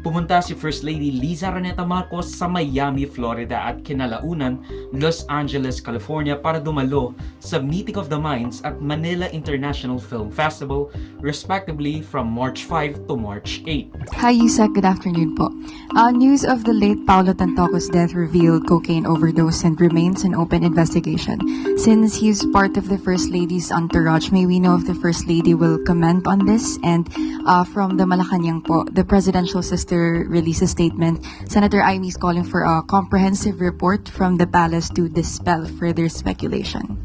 Pumunta si First Lady Liza Araneta Marcos sa Miami, Florida at kinalaunan Los Angeles, California para dumalo sa Meeting of the Minds at Manila International Film Festival respectively from March 5 to March 8. Hi, Yusek. Good afternoon po. News of the late Paulo Tantoco's death revealed cocaine overdose and remains an open investigation. Since he's part of the First Lady's entourage, may we know if the First Lady will comment on this? And from the Malacanang po, the presidential sister released a statement. Senator Amy is calling for a comprehensive report from the palace to dispel further speculation.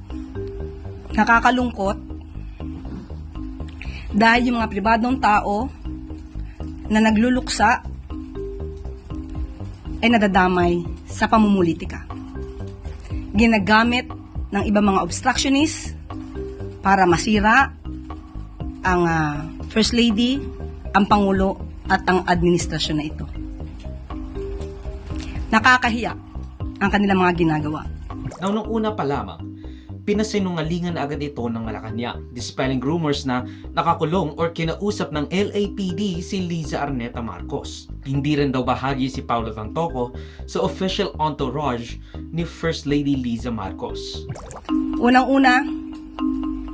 Nakakalungkot dahil yung mga pribadong tao na nagluluksa ay nadadamay sa pamumulitika. Ginagamit ng ibang mga obstructionists para masira ang First Lady, ang Pangulo at ang administrasyon na ito. Nakakahiya ang kanilang mga ginagawa. Nung una pa lamang, pinasinungalingan agad ito ng Malacanang, dispelling rumors na nakakulong or kinausap ng LAPD si Liza Araneta Marcos. Hindi rin daw bahagi si Paulo Tantoco sa official entourage ni First Lady Liza Marcos. Unang-una,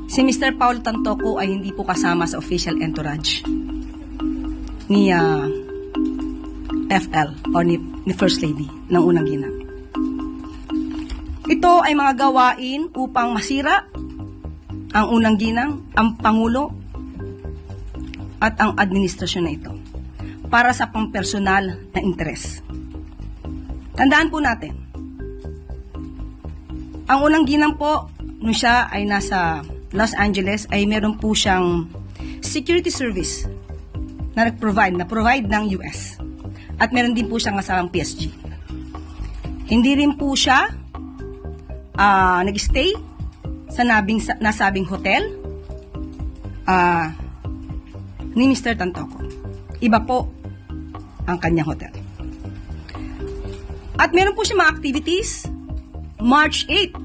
si Mr. Paulo Tantoco ay hindi po kasama sa official entourage ni FL o ni First Lady ng unang ginang. Ito ay mga gawain upang masira ang unang ginang, ang Pangulo at ang administrasyon na ito para sa pampersonal na interes. Tandaan po natin, ang unang ginang po, nung siya ay nasa Los Angeles, ay meron po siyang security service na provide ng US. At meron din po siyang asamang PSG. Hindi rin po siya nag-stay sa nasabing hotel ni Mr. Tantoco. Iba po ang kanyang hotel. At meron po siya mga activities March 8